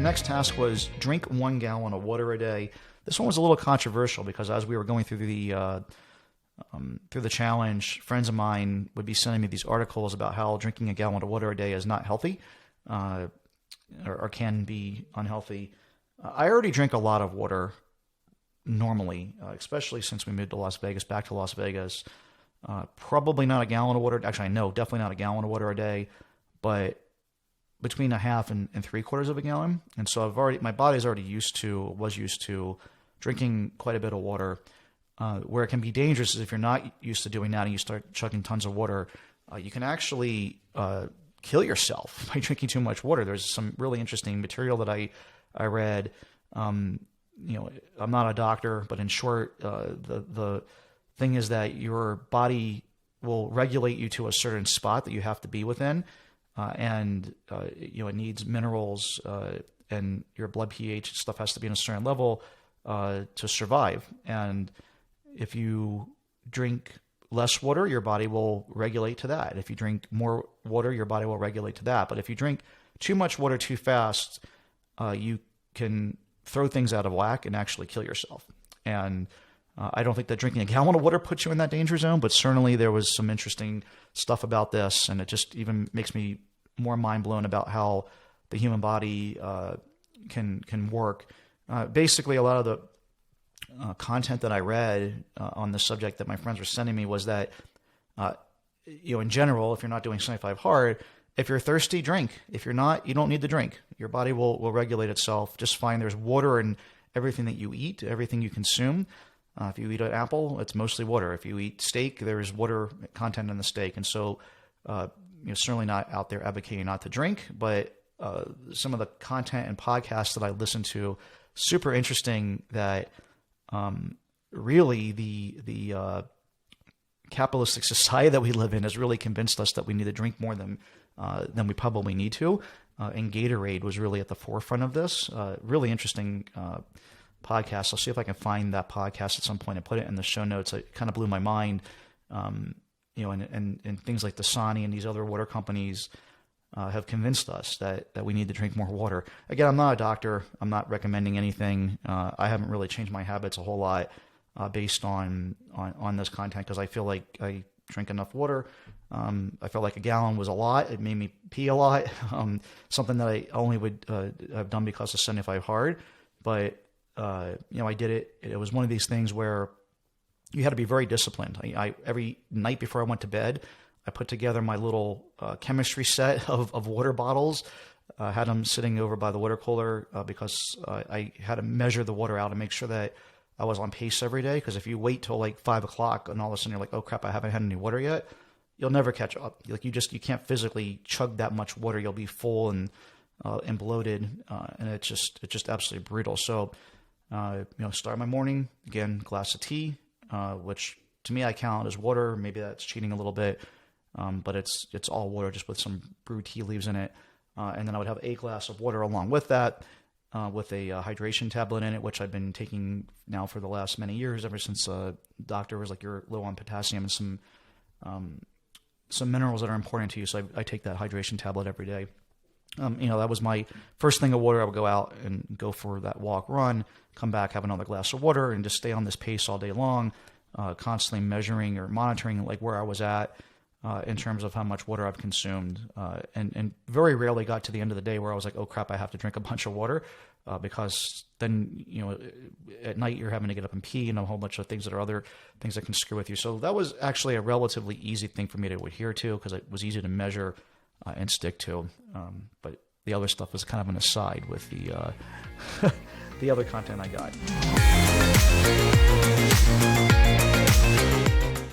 next task was drink 1 gallon of water a day. This one was a little controversial because as we were going through the challenge, friends of mine would be sending me these articles about how drinking a gallon of water a day is not healthy or can be unhealthy. I already drink a lot of water normally, especially since we moved to back to Las Vegas. Probably not a gallon of water. Actually, I know definitely not a gallon of water a day, but between a half and 3/4 of a gallon. And so my body's already used to drinking quite a bit of water. Where it can be dangerous is if you're not used to doing that and you start chugging tons of water, you can actually kill yourself by drinking too much water. There's some really interesting material that I read. I'm not a doctor, but in short, the thing is that your body will regulate you to a certain spot that you have to be within, and it needs minerals and your blood pH stuff has to be in a certain level to survive. And if you drink less water, your body will regulate to that. If you drink more water, your body will regulate to that. But if you drink too much water too fast, you can throw things out of whack and actually kill yourself. And I don't think that drinking a gallon of water puts you in that danger zone, but certainly there was some interesting stuff about this, and it just even makes me more mind blown about how the human body can work. Basically, a lot of the content that I read on the subject that my friends were sending me was that, in general, if you're not doing 75 hard, if you're thirsty, drink. If you're not, you don't need to drink. Your body will regulate itself just fine. There's water in everything that you eat, everything you consume. If you eat an apple, it's mostly water. If you eat steak, there's water content in the steak. And so, certainly not out there advocating not to drink, but some of the content and podcasts that I listen to, super interesting that really the capitalistic society that we live in has really convinced us that we need to drink more than we probably need to. And Gatorade was really at the forefront of this. Really interesting podcast. I'll see if I can find that podcast at some point and put it in the show notes. It kind of blew my mind. And things like Dasani and these other water companies have convinced us that we need to drink more water. Again, I'm not a doctor. I'm not recommending anything. I haven't really changed my habits a whole lot based on this content because I feel like I drink enough water. I felt like a gallon was a lot. It made me pee a lot. Something that I only would have done because of 75 hard. But, I did it. It was one of these things where you had to be very disciplined. I every night before I went to bed, I put together my little chemistry set of water bottles. I had them sitting over by the water cooler because I had to measure the water out and make sure that I was on pace every day. Because if you wait till like 5 o'clock and all of a sudden you're like, oh crap, I haven't had any water yet, you'll never catch up. Like you can't physically chug that much water. You'll be full and bloated, and it's just absolutely brutal. So, start my morning again, glass of tea, which to me I count as water. Maybe that's cheating a little bit. But it's all water just with some brewed tea leaves in it. And then I would have a glass of water along with that, with a hydration tablet in it, which I've been taking now for the last many years, ever since the doctor was like, you're low on potassium and some minerals that are important to you. So I take that hydration tablet every day. That was my first thing of water. I would go out and go for that walk, run, come back, have another glass of water, and just stay on this pace all day long, constantly measuring or monitoring like where I was at. In terms of how much water I've consumed, and very rarely got to the end of the day where I was like, oh crap, I have to drink a bunch of water, because then, at night you're having to get up and pee and a whole bunch of things that are other things that can screw with you. So that was actually a relatively easy thing for me to adhere to because it was easy to measure and stick to. But the other stuff was kind of an aside with the the other content I got.